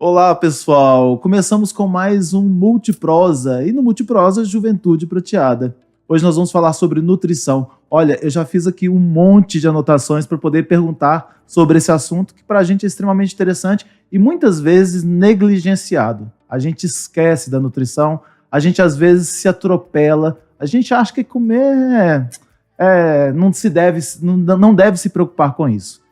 Olá, pessoal! Começamos com mais um Multiprosa, e no Multiprosa, Juventude Prateada. Hoje nós vamos falar sobre nutrição. Olha, eu já fiz aqui um monte de anotações para poder perguntar sobre esse assunto, que para a gente é extremamente interessante e muitas vezes negligenciado. A gente esquece da nutrição, a gente às vezes se atropela, a gente acha que comer não deve se preocupar com isso.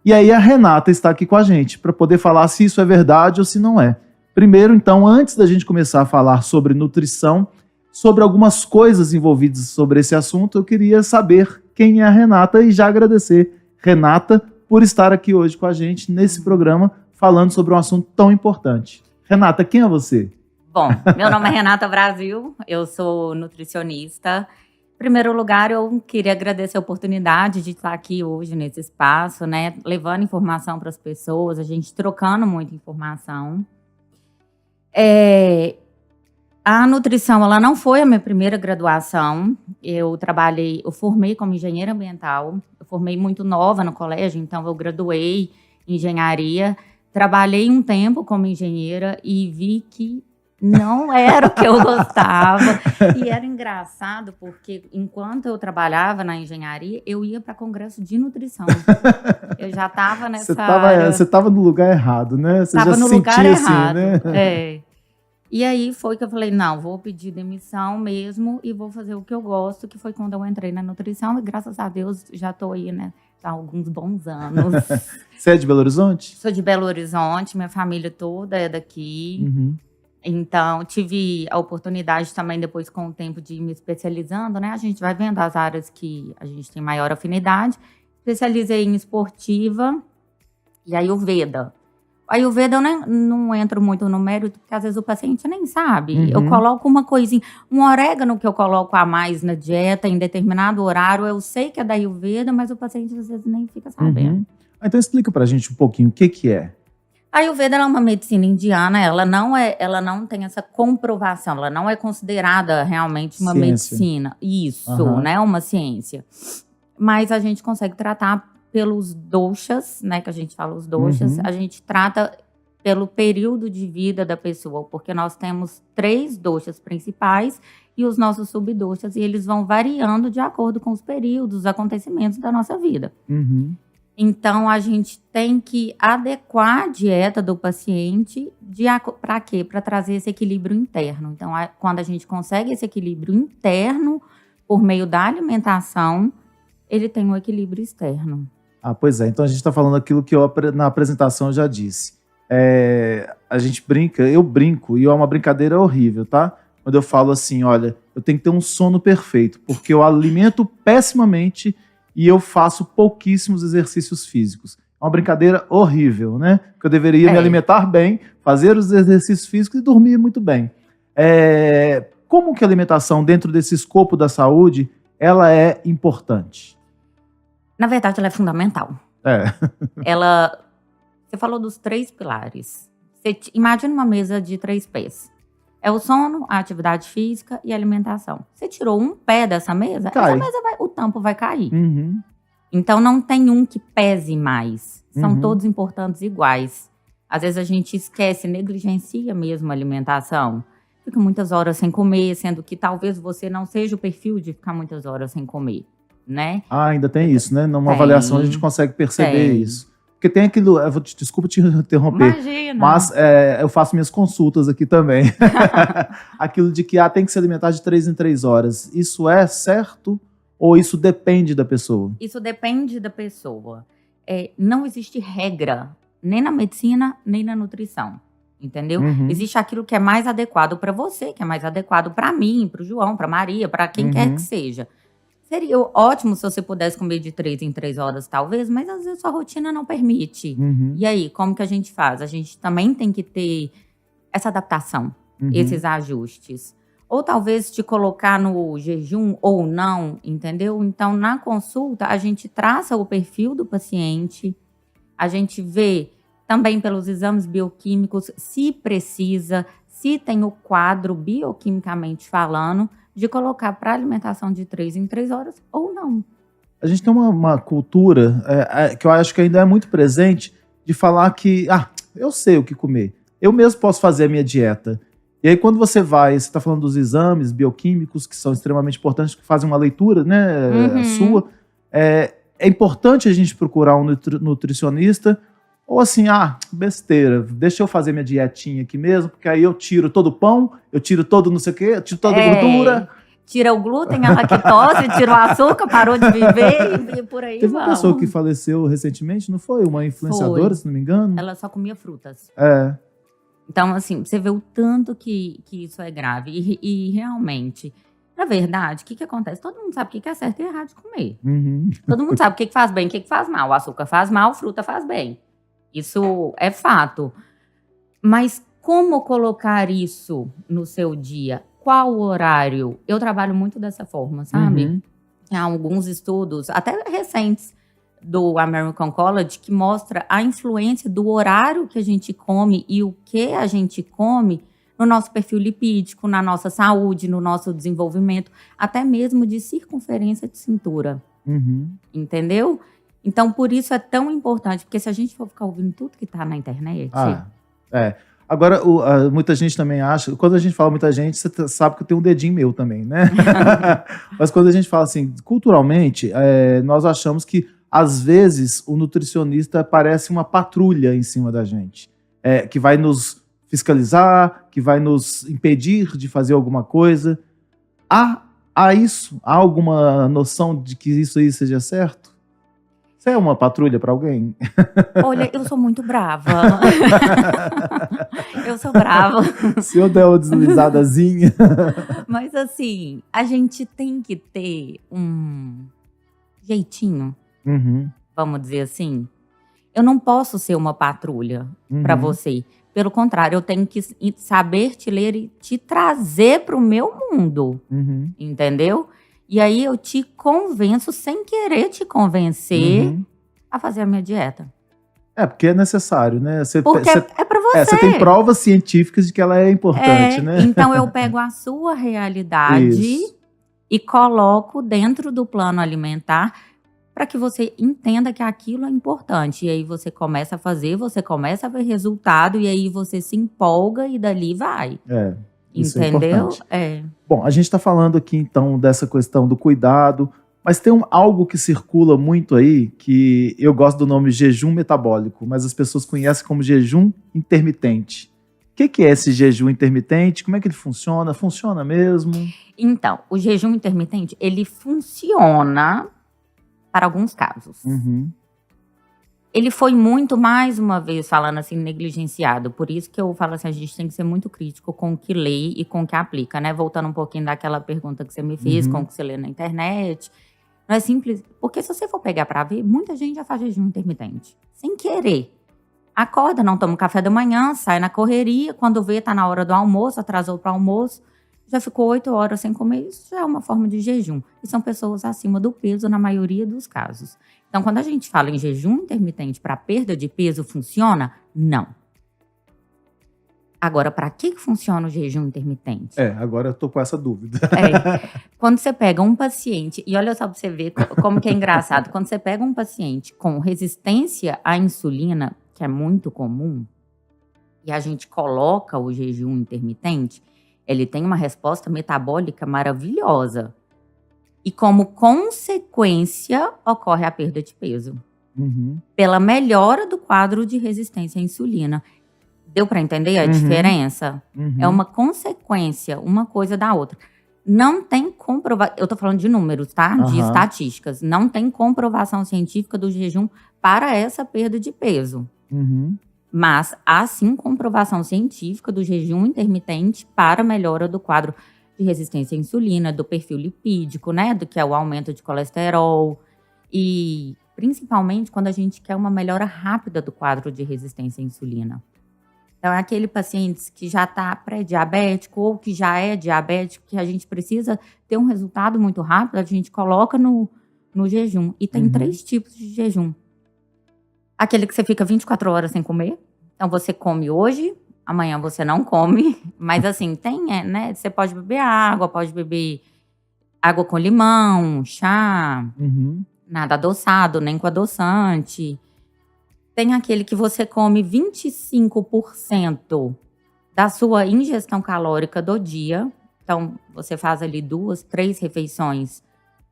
E aí a Renata está aqui com a gente para poder falar se isso é verdade ou se não é. Primeiro, então, antes da gente começar a falar sobre nutrição, sobre algumas coisas envolvidas sobre esse assunto, eu queria saber quem é a Renata e já agradecer, Renata, por estar aqui hoje com a gente nesse programa falando sobre um assunto tão importante. Renata, quem é você? Bom, meu nome é Renata Brasil, eu sou nutricionista. Em primeiro lugar, eu queria agradecer a oportunidade de estar aqui hoje nesse espaço, né? Levando informação para as pessoas, a gente trocando muita informação. A nutrição, ela não foi a minha primeira graduação. Eu formei como engenheira ambiental. Eu formei muito nova no colégio, então eu graduei em engenharia. Trabalhei um tempo como engenheira e vi que não era o que eu gostava. E era engraçado porque enquanto eu trabalhava na engenharia, eu ia para congresso de nutrição. Eu já estava nessa área. Você estava no lugar errado, né? Você Estava já no se lugar sentia errado. assim, né? E aí foi que eu falei, não, vou pedir demissão mesmo e vou fazer o que eu gosto, que foi quando eu entrei na nutrição. E graças a Deus já estou aí, né? Há alguns bons anos. Você é de Belo Horizonte? Sou de Belo Horizonte, minha família toda é daqui. Uhum. Então, tive a oportunidade também, depois, com o tempo, de ir me especializando, né? A gente vai vendo as áreas que a gente tem maior afinidade. Especializei em esportiva e Ayurveda. Ayurveda eu não entro muito no mérito, porque às vezes o paciente nem sabe. Uhum. Eu coloco uma coisinha, um orégano que eu coloco a mais na dieta em determinado horário, eu sei que é da Ayurveda, mas o paciente às vezes nem fica sabendo. Uhum. Então explica pra gente um pouquinho o que é. A Ayurveda é uma medicina indiana, ela não tem essa comprovação, ela não é considerada realmente uma medicina. Isso, né? Uma ciência. Mas a gente consegue tratar pelos doshas, né? Que a gente fala os doshas. A gente trata pelo período de vida da pessoa, porque nós temos 3 doshas principais e os nossos subdoshas, e eles vão variando de acordo com os períodos, os acontecimentos da nossa vida. Então, a gente tem que adequar a dieta do paciente para quê? Para trazer esse equilíbrio interno. Então, quando a gente consegue esse equilíbrio interno, por meio da alimentação, ele tem um equilíbrio externo. Pois é. Então, a gente está falando aquilo que eu, na apresentação, já disse. A gente brinca, eu brinco, e é uma brincadeira horrível, tá? Quando eu falo assim, olha, eu tenho que ter um sono perfeito, porque eu alimento pessimamente e eu faço pouquíssimos exercícios físicos. É uma brincadeira horrível, né? Porque eu deveria me alimentar bem, fazer os exercícios físicos e dormir muito bem. Como que a alimentação, dentro desse escopo da saúde, ela é importante? Na verdade, ela é fundamental. Você falou dos 3 pilares. Imagina uma mesa de 3 pés. É o sono, a atividade física e a alimentação. Você tirou um pé dessa mesa, essa mesa o tampo vai cair. Então, não tem um que pese mais. São todos importantes iguais. Às vezes, a gente esquece, negligencia mesmo a alimentação. Fica muitas horas sem comer, sendo que talvez você não seja o perfil de ficar muitas horas sem comer, né? Ainda tem isso, né? Numa avaliação, a gente consegue perceber isso. Porque tem aquilo, desculpa te interromper, imagina, mas eu faço minhas consultas aqui também. Aquilo de que tem que se alimentar de 3 em 3 horas. Isso é certo ou isso depende da pessoa? Isso depende da pessoa. Não existe regra, nem na medicina, nem na nutrição. Entendeu? Existe aquilo que é mais adequado para você, que é mais adequado para mim, para o João, para Maria, para quem quer que seja. Seria ótimo se você pudesse comer de 3 em 3 horas, talvez, mas às vezes sua rotina não permite. E aí, como que a gente faz? A gente também tem que ter essa adaptação, esses ajustes. Ou talvez te colocar no jejum ou não, entendeu? Então, na consulta, a gente traça o perfil do paciente, a gente vê também pelos exames bioquímicos se precisa, se tem o quadro bioquimicamente falando, de colocar para alimentação de 3 em 3 horas ou não. A gente tem uma cultura que eu acho que ainda é muito presente de falar que, eu sei o que comer. eu mesmo posso fazer a minha dieta. E aí, quando você está falando dos exames bioquímicos, que são extremamente importantes, que fazem uma leitura, né, sua, é importante a gente procurar um nutricionista, ou assim, besteira, deixa eu fazer minha dietinha aqui mesmo, porque aí eu tiro todo o pão, eu tiro todo não sei o quê, eu tiro toda a gordura. Tira o glúten, a lactose, tira o açúcar, parou de viver e por aí Teve uma pessoa que faleceu recentemente, não foi? Uma influenciadora, se não me engano? Ela só comia frutas. É. Então, assim, você vê o tanto que isso é grave. E realmente, na verdade, o que acontece? Todo mundo sabe o que é certo e errado de comer. Todo mundo sabe o que faz bem e o que faz mal. O açúcar faz mal, fruta faz bem. Isso é fato. Mas como colocar isso no seu dia? Qual horário? Eu trabalho muito dessa forma, sabe? Há alguns estudos, até recentes, do American College, que mostra a influência do horário que a gente come e o que a gente come no nosso perfil lipídico, na nossa saúde, no nosso desenvolvimento, até mesmo de circunferência de cintura. Entendeu? Então, por isso é tão importante, porque se a gente for ficar ouvindo tudo que está na internet... Agora, muita gente também acha... Quando a gente fala muita gente, você sabe que eu tenho um dedinho meu também, né? Mas quando a gente fala assim, culturalmente, nós achamos que às vezes, o nutricionista parece uma patrulha em cima da gente, que vai nos fiscalizar, que vai nos impedir de fazer alguma coisa. Há alguma noção de que isso aí seja certo? Você é uma patrulha para alguém? Olha, eu sou muito brava. Eu sou brava. Se eu der uma deslizadazinha... Mas assim, a gente tem que ter um jeitinho, vamos dizer assim. Eu não posso ser uma patrulha para você. Pelo contrário, eu tenho que saber te ler e te trazer para o meu mundo. Entendeu? E aí eu te convenço, sem querer te convencer, a fazer a minha dieta. Porque é necessário, né? Porque é para você. Você tem provas científicas de que ela é importante, né? Então eu pego a sua realidade e coloco dentro do plano alimentar para que você entenda que aquilo é importante. E aí você começa a fazer, você começa a ver resultado, e aí você se empolga e dali vai. Isso entendeu? É importante. Bom, a gente está falando aqui então dessa questão do cuidado, mas tem algo que circula muito aí, que eu gosto do nome jejum metabólico, mas as pessoas conhecem como jejum intermitente. O que é esse jejum intermitente? Como é que ele funciona? Funciona mesmo? Então, o jejum intermitente, ele funciona para alguns casos. Ele foi muito, mais uma vez, falando assim, negligenciado. Por isso que eu falo assim, a gente tem que ser muito crítico com o que lê e com o que aplica, né? Voltando um pouquinho daquela pergunta que você me fez, com o que você lê na internet. Não é simples, porque se você for pegar para ver, muita gente já faz jejum intermitente, sem querer. Acorda, não toma café da manhã, sai na correria, quando vê, tá na hora do almoço, atrasou para o almoço, já ficou 8 horas sem comer, isso já é uma forma de jejum. E são pessoas acima do peso na maioria dos casos. Então, quando a gente fala em jejum intermitente para perda de peso, funciona? Não. Agora, para que funciona o jejum intermitente? Agora eu tô com essa dúvida. Quando você pega um paciente, e olha só para você ver como que é engraçado, quando você pega um paciente com resistência à insulina, que é muito comum, e a gente coloca o jejum intermitente, ele tem uma resposta metabólica maravilhosa. E como consequência, ocorre a perda de peso. Pela melhora do quadro de resistência à insulina. Deu para entender a diferença? É uma consequência, uma coisa da outra. Não tem comprovação, eu tô falando de números, tá? De estatísticas. Não tem comprovação científica do jejum para essa perda de peso. Mas há sim comprovação científica do jejum intermitente para melhora do quadro de resistência à insulina, do perfil lipídico, né? Do que é o aumento de colesterol. E principalmente quando a gente quer uma melhora rápida do quadro de resistência à insulina. Então, é aquele paciente que já está pré-diabético ou que já é diabético, que a gente precisa ter um resultado muito rápido, a gente coloca no jejum. E tem 3 tipos de jejum. Aquele que você fica 24 horas sem comer. Então, você come hoje, amanhã você não come. Mas, assim, né? Você pode beber água com limão, chá, nada adoçado, nem com adoçante. Tem aquele que você come 25% da sua ingestão calórica do dia. Então, você faz ali 2, 3 refeições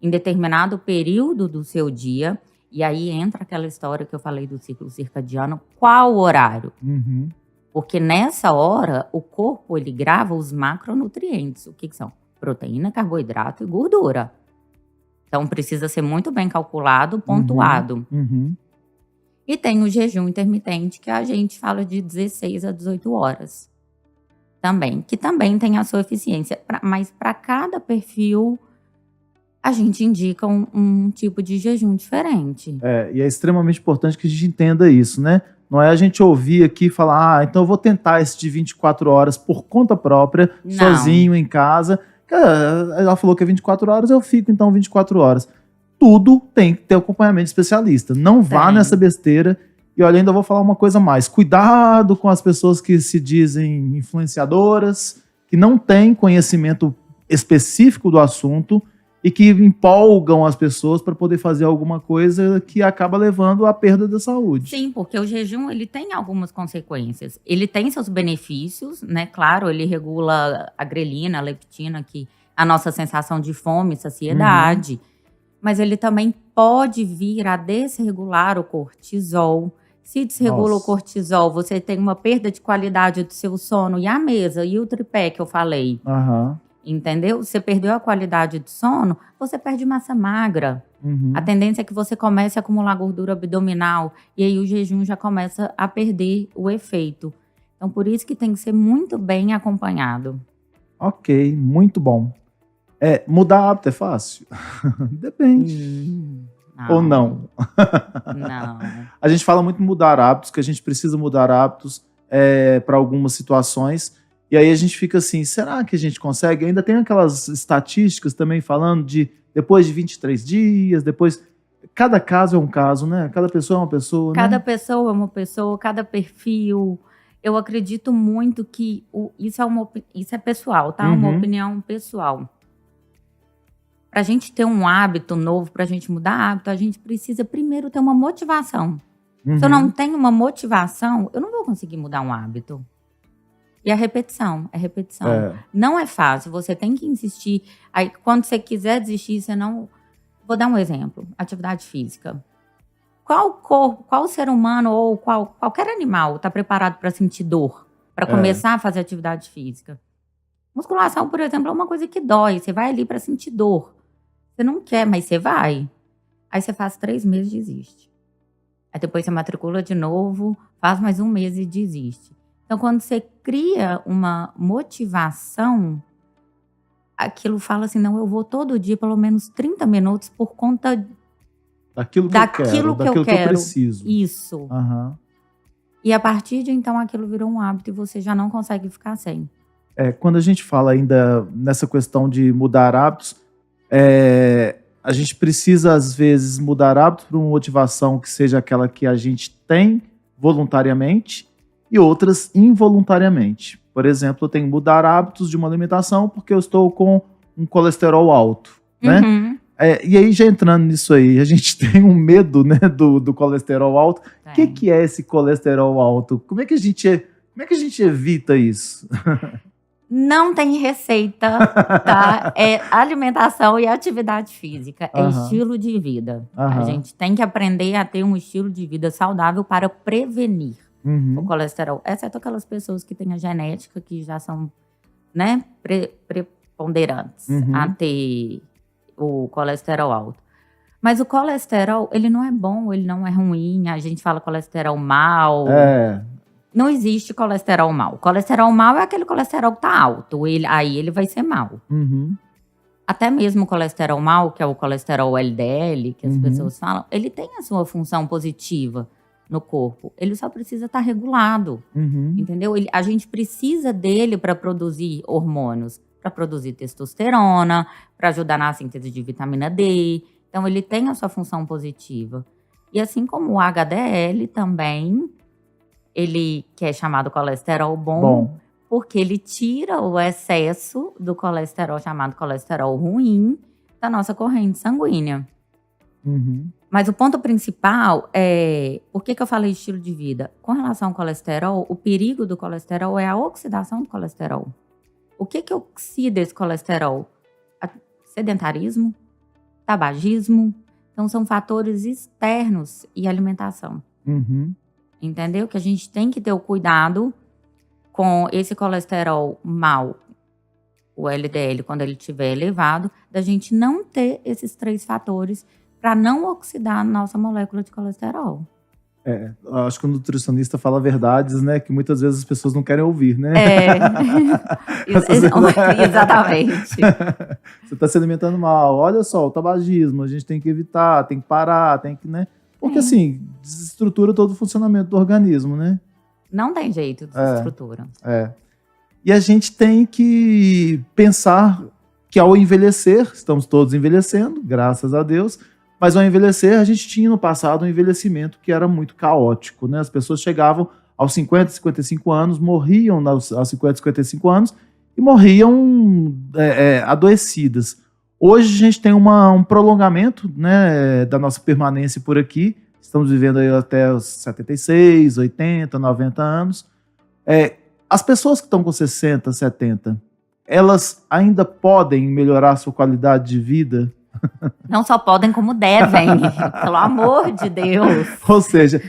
em determinado período do seu dia. E aí entra aquela história que eu falei do ciclo circadiano. Qual horário? Uhum. Porque nessa hora, o corpo ele grava os macronutrientes. O que são? Proteína, carboidrato e gordura. Então, precisa ser muito bem calculado, pontuado. Uhum. E tem o jejum intermitente, que a gente fala de 16 a 18 horas. Também, que também tem a sua eficiência. Mas para cada perfil, a gente indica um tipo de jejum diferente. E é extremamente importante que a gente entenda isso, né? Não é a gente ouvir aqui e falar, então eu vou tentar esse de 24 horas por conta própria, sozinho em casa. Ela falou que é 24 horas, eu fico então 24 horas. Tudo tem que ter acompanhamento de especialista. Não vá nessa besteira. E olha, ainda vou falar uma coisa mais. Cuidado com as pessoas que se dizem influenciadoras, que não têm conhecimento específico do assunto e que empolgam as pessoas para poder fazer alguma coisa que acaba levando à perda da saúde. Sim, porque o jejum ele tem algumas consequências. Ele tem seus benefícios, né? Claro, ele regula a grelina, a leptina, que é a nossa sensação de fome, saciedade. Mas ele também pode vir a desregular o cortisol. Se desregula o cortisol, você tem uma perda de qualidade do seu sono. E a mesa, e o tripé que eu falei. Entendeu? Você perdeu a qualidade do sono, você perde massa magra. A tendência é que você comece a acumular gordura abdominal. E aí o jejum já começa a perder o efeito. Então, por isso que tem que ser muito bem acompanhado. Ok, muito bom. Mudar hábito é fácil? Depende. Ou não? Não. A gente fala muito em mudar hábitos, que a gente precisa mudar hábitos para algumas situações. E aí a gente fica assim, será que a gente consegue? Ainda tem aquelas estatísticas também falando de depois de 23 dias, depois... Cada caso é um caso, né? Cada pessoa é uma pessoa, Cada pessoa é uma pessoa, cada perfil. Eu acredito muito que isso é pessoal, tá? Uma opinião pessoal. Para a gente ter um hábito novo, para a gente mudar hábito, a gente precisa primeiro ter uma motivação. Se eu não tenho uma motivação, eu não vou conseguir mudar um hábito. E a repetição, Não é fácil, você tem que insistir. Aí, quando você quiser desistir, você não... Vou dar um exemplo, atividade física. Qual ser humano ou qualquer animal está preparado para sentir dor? Para começar a fazer atividade física? Musculação, por exemplo, é uma coisa que dói. Você vai ali para sentir dor. Você não quer, mas você vai. Aí você faz 3 meses e desiste. Aí depois você matricula de novo, faz mais 1 mês e desiste. Então, quando você cria uma motivação, aquilo fala assim, não, eu vou todo dia pelo menos 30 minutos por conta daquilo que eu quero. Que eu preciso. Isso. E a partir de então, aquilo virou um hábito e você já não consegue ficar sem. Quando a gente fala ainda nessa questão de mudar hábitos, a gente precisa, às vezes, mudar hábitos por uma motivação que seja aquela que a gente tem voluntariamente e outras involuntariamente. Por exemplo, eu tenho que mudar hábitos de uma alimentação porque eu estou com um colesterol alto, né? E aí, já entrando nisso aí, a gente tem um medo, né, do colesterol alto. O que é esse colesterol alto? Como é que a gente evita isso? Não tem receita, tá? É alimentação e atividade física. É estilo de vida. A gente tem que aprender a ter um estilo de vida saudável para prevenir o colesterol. Exceto aquelas pessoas que têm a genética, que já são, né, preponderantes a ter o colesterol alto. Mas o colesterol, ele não é bom, ele não é ruim. A gente fala colesterol mal. Não existe colesterol mal. Colesterol mal é aquele colesterol que tá alto. Aí ele vai ser mal. Até mesmo o colesterol mal, que é o colesterol LDL, que as pessoas falam, ele tem a sua função positiva no corpo. Ele só precisa estar regulado. Entendeu? A gente precisa dele para produzir hormônios. Para produzir testosterona, para ajudar na síntese de vitamina D. Então, ele tem a sua função positiva. E assim como o HDL também... Ele que é chamado colesterol bom, porque ele tira o excesso do colesterol chamado colesterol ruim da nossa corrente sanguínea. Uhum. Mas o ponto principal é... Por que eu falei estilo de vida? Com relação ao colesterol, o perigo do colesterol é a oxidação do colesterol. O que oxida esse colesterol? Sedentarismo, tabagismo. Então, são fatores externos e alimentação. Uhum. Entendeu? Que a gente tem que ter o cuidado com esse colesterol mau, o LDL, quando ele estiver elevado, da gente não ter esses 3 fatores para não oxidar a nossa molécula de colesterol. Eu acho que o nutricionista fala verdades, né? Que muitas vezes as pessoas não querem ouvir, né? Exatamente. Você está se alimentando mal. Olha só, o tabagismo, a gente tem que evitar, tem que parar, tem que, né? Porque assim, desestrutura todo o funcionamento do organismo, né? Não tem jeito, desestrutura. E a gente tem que pensar que ao envelhecer, estamos todos envelhecendo, graças a Deus, mas ao envelhecer, a gente tinha no passado um envelhecimento que era muito caótico, né? As pessoas chegavam aos 50, 55 anos, morriam aos 50, 55 anos e morriam adoecidas. Hoje a gente tem um prolongamento, né, da nossa permanência por aqui. Estamos vivendo aí até os 76, 80, 90 anos. As pessoas que estão com 60, 70, elas ainda podem melhorar a sua qualidade de vida? Não só podem, como devem. Pelo amor de Deus. Ou seja,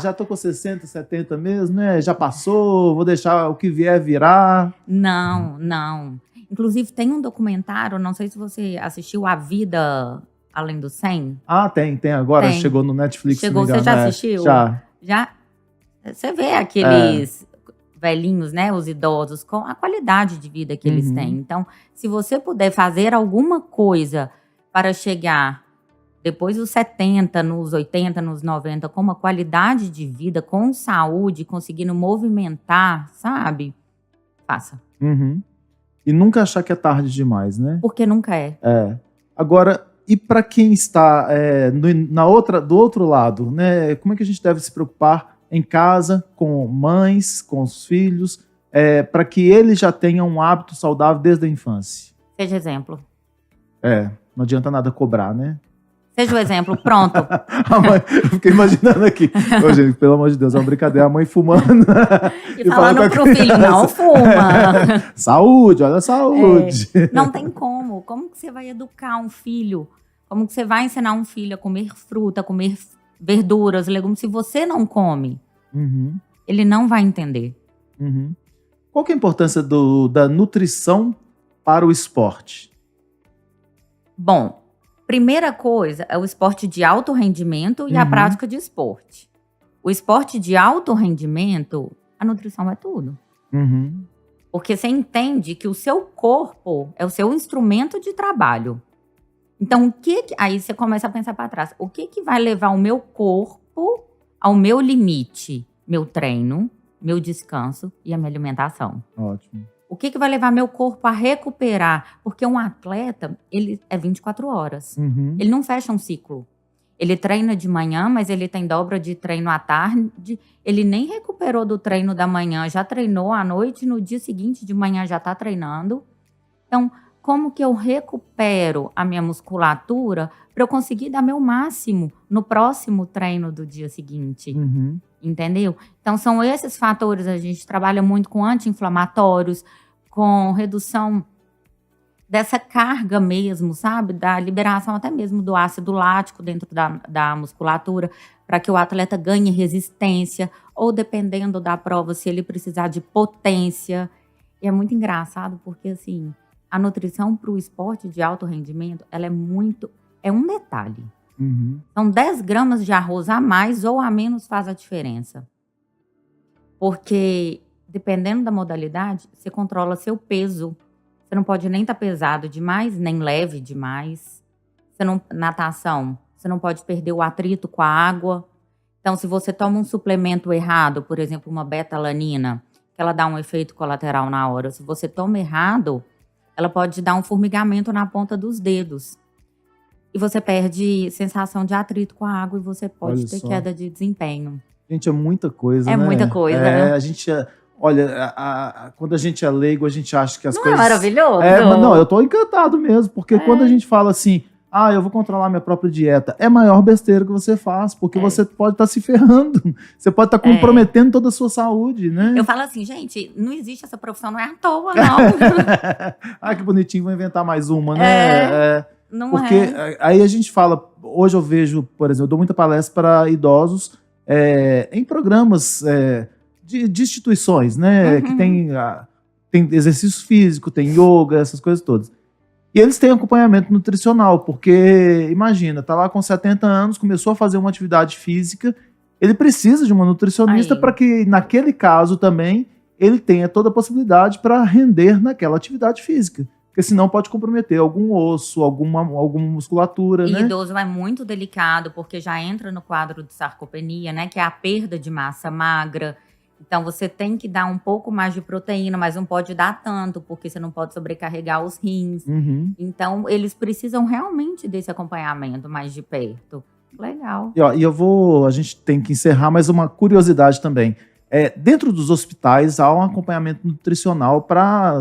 já estou com 60, 70 mesmo, né? Já passou, vou deixar o que vier virar. Não. Inclusive, tem um documentário, não sei se você assistiu, A Vida Além do 100. Tem agora, chegou no Netflix. Chegou, você já assistiu? Já? Você vê aqueles velhinhos, né, os idosos, com a qualidade de vida que eles têm. Então, se você puder fazer alguma coisa para chegar depois dos 70, nos 80, nos 90, com uma qualidade de vida, com saúde, conseguindo movimentar, sabe? Faça. Uhum. E nunca achar que é tarde demais, né? Porque nunca é. Agora, e para quem está do outro lado, né? Como é que a gente deve se preocupar em casa, com mães, com os filhos, para que eles já tenham um hábito saudável desde a infância? Seja exemplo. Não adianta nada cobrar, né? Seja o exemplo, pronto. A mãe, eu fiquei imaginando aqui. Ô, gente, pelo amor de Deus, é uma brincadeira. A mãe fumando. E falando pro filho, não fuma. Saúde, olha a saúde. Não tem como. Como que você vai educar um filho? Como que você vai ensinar um filho a comer fruta, a comer verduras, legumes, se você não come? Ele não vai entender. Qual que é a importância da nutrição para o esporte? Bom, primeira coisa é o esporte de alto rendimento e a prática de esporte. O esporte de alto rendimento, a nutrição é tudo. Porque você entende que o seu corpo é o seu instrumento de trabalho. Então, aí você começa a pensar para trás. O que vai levar o meu corpo ao meu limite? Meu treino, meu descanso e a minha alimentação. Ótimo. O que vai levar meu corpo a recuperar? Porque um atleta, ele é 24 horas. Ele não fecha um ciclo. Ele treina de manhã, mas ele tem dobra de treino à tarde. Ele nem recuperou do treino da manhã, já treinou à noite, no dia seguinte de manhã já está treinando. Então, como que eu recupero a minha musculatura para eu conseguir dar meu máximo no próximo treino do dia seguinte? Entendeu? Então, são esses fatores. A gente trabalha muito com anti-inflamatórios, com redução dessa carga mesmo, sabe? Da liberação até mesmo do ácido lático dentro da musculatura, para que o atleta ganhe resistência, ou dependendo da prova, se ele precisar de potência. E é muito engraçado, porque assim, a nutrição para o esporte de alto rendimento, ela é um detalhe. São 10 gramas de arroz a mais ou a menos faz a diferença. Porque, dependendo da modalidade, você controla seu peso. Você não pode nem estar pesado demais, nem leve demais. Natação, você não pode perder o atrito com a água. Então, se você toma um suplemento errado, por exemplo, uma beta-alanina, que ela dá um efeito colateral na hora. Se você toma errado, ela pode dar um formigamento na ponta dos dedos. E você perde sensação de atrito com a água e você pode ter queda de desempenho. Gente, é muita coisa, né? É muita coisa, né? A gente... Olha, quando a gente é leigo, a gente acha que as coisas... Não é maravilhoso? Mas não, eu tô encantado mesmo, porque quando a gente fala assim, eu vou controlar minha própria dieta. É a maior besteira que você faz, porque você pode estar se ferrando. Você pode estar comprometendo toda a sua saúde, né? Eu falo assim, gente, não existe essa profissão, não é à toa, não. Que bonitinho, vou inventar mais uma, né? Porque aí a gente fala, hoje eu vejo, por exemplo, eu dou muita palestra para idosos em programas de instituições, né? Que tem exercício físico, tem yoga, essas coisas todas. E eles têm acompanhamento nutricional, porque, imagina, tá lá com 70 anos, começou a fazer uma atividade física, ele precisa de uma nutricionista para que, naquele caso também, ele tenha toda a possibilidade para render naquela atividade física. Porque senão pode comprometer algum osso, alguma musculatura, né? E idoso é muito delicado, porque já entra no quadro de sarcopenia, né? Que é a perda de massa magra. Então, você tem que dar um pouco mais de proteína, mas não pode dar tanto, porque você não pode sobrecarregar os rins. Então, eles precisam realmente desse acompanhamento mais de perto. Legal. A gente tem que encerrar, mas uma curiosidade também. Dentro dos hospitais, há um acompanhamento nutricional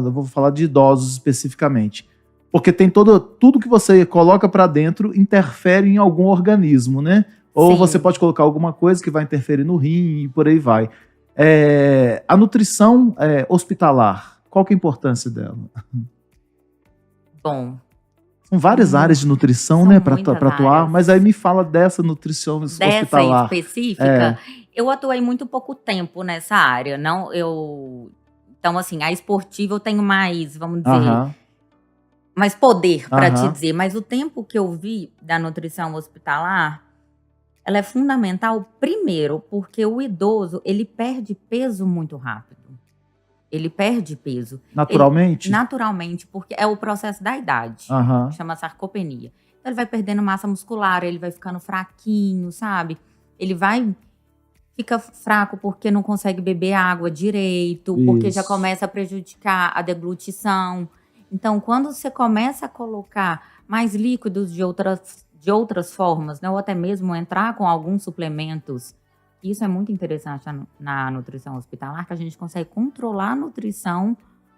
eu vou falar de idosos especificamente. Porque tem tudo que você coloca para dentro interfere em algum organismo, né? Ou você pode colocar alguma coisa que vai interferir no rim e por aí vai. A nutrição hospitalar, qual que é a importância dela? Bom, são várias áreas de nutrição, né, para atuar, mas aí me fala dessa nutrição hospitalar. Dessa específica, eu atuei muito pouco tempo nessa área, então assim, a esportiva eu tenho mais, vamos dizer, mais poder para te dizer, mas o tempo que eu vi da nutrição hospitalar, ela é fundamental, primeiro, porque o idoso, ele perde peso muito rápido. Ele perde peso. Naturalmente? Naturalmente, porque é o processo da idade, que chama sarcopenia. Então, ele vai perdendo massa muscular, ele vai ficando fraquinho, sabe? Ele fica fraco porque não consegue beber água direito, porque já começa a prejudicar a deglutição. Então, quando você começa a colocar mais líquidos de outras formas, né? Ou até mesmo entrar com alguns suplementos. Isso é muito interessante na nutrição hospitalar, que a gente consegue controlar a nutrição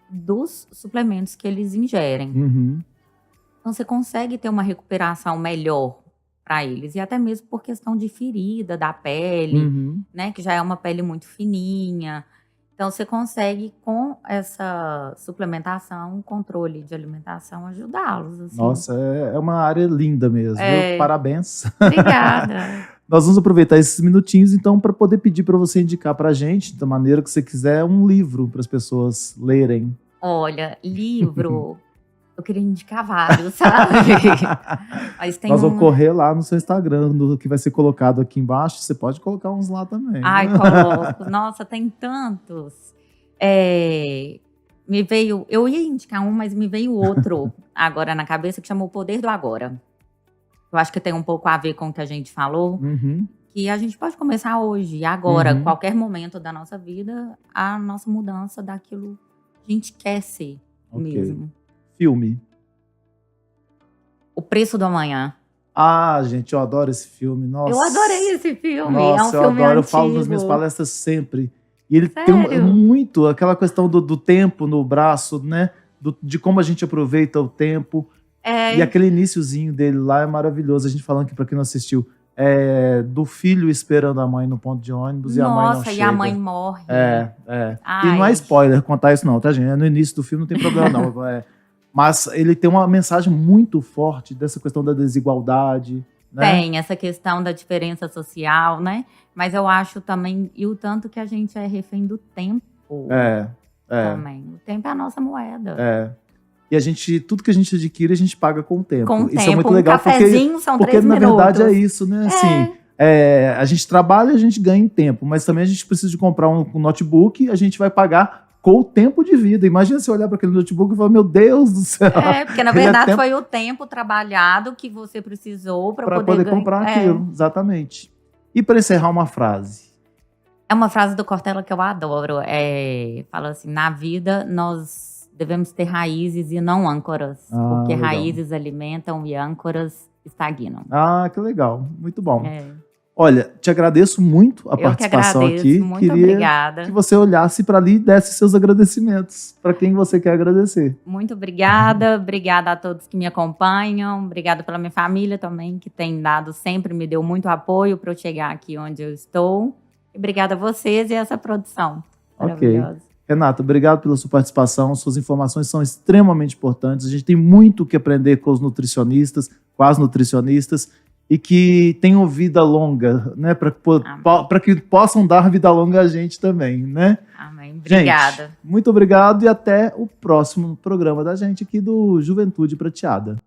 dos suplementos que eles ingerem. Então, você consegue ter uma recuperação melhor para eles. E até mesmo por questão de ferida da pele, né? Que já é uma pele muito fininha. Então, você consegue, com essa suplementação, controle de alimentação, ajudá-los. Assim. Nossa, é uma área linda mesmo. Viu? Parabéns. Obrigada. Nós vamos aproveitar esses minutinhos, então, para poder pedir para você indicar para a gente, da maneira que você quiser, um livro para as pessoas lerem. Olha, livro... Eu queria indicar vários, sabe? Mas tem Nós vamos correr lá no seu Instagram, que vai ser colocado aqui embaixo. Você pode colocar uns lá também. Ai, coloco. Nossa, tem tantos. Eu ia indicar um, mas me veio outro agora na cabeça, que chama O Poder do Agora. Eu acho que tem um pouco a ver com o que a gente falou. Que a gente pode começar hoje, agora, qualquer momento da nossa vida, a nossa mudança daquilo que a gente quer ser mesmo. Filme. O Preço do Amanhã. Gente, eu adoro esse filme. Nossa. Eu adorei esse filme. Nossa, é um filme adoro. antigo. Eu falo nas minhas palestras sempre. E ele tem muito aquela questão do tempo no braço, né? De como a gente aproveita o tempo. E aquele iniciozinho dele lá é maravilhoso. A gente falando aqui, pra quem não assistiu, do filho esperando a mãe no ponto de ônibus. Nossa, e a mãe não chega. E a mãe morre. E não é spoiler contar isso não, tá, gente? No início do filme não tem problema não. Mas ele tem uma mensagem muito forte dessa questão da desigualdade. Né? Tem essa questão da diferença social, né? Mas eu acho também, e o tanto que a gente é refém do tempo também. O tempo é a nossa moeda. E tudo que a gente adquire, a gente paga com o tempo. Com o isso tempo, é muito legal, cafezinho são 3 porque na minutos. verdade é isso, né? Assim, a gente trabalha e a gente ganha em tempo, mas também a gente precisa de comprar um notebook, a gente vai pagar com o tempo de vida. Imagina você olhar para aquele notebook e falar, meu Deus do céu. Porque na verdade foi o tempo trabalhado que você precisou para poder comprar aquilo. Exatamente. E para encerrar, uma frase. É uma frase do Cortella que eu adoro. Fala assim, na vida nós devemos ter raízes e não âncoras. Porque legal. Raízes alimentam e âncoras estagnam. Que legal. Muito bom. Olha, te agradeço muito a participação aqui. Muito Queria obrigada. que você olhasse para ali e desse seus agradecimentos para quem você quer agradecer. Muito obrigada. Obrigada a todos que me acompanham. Obrigada pela minha família também, que sempre me deu muito apoio para eu chegar aqui onde eu estou. E obrigada a vocês e essa produção maravilhosa. Renata, obrigado pela sua participação. Suas informações são extremamente importantes. A gente tem muito o que aprender com os nutricionistas, com as nutricionistas, e que tenham vida longa, né? Para que possam dar vida longa a gente também, né? Amém. Obrigada. Gente, muito obrigado e até o próximo programa da gente aqui do Juventude Prateada.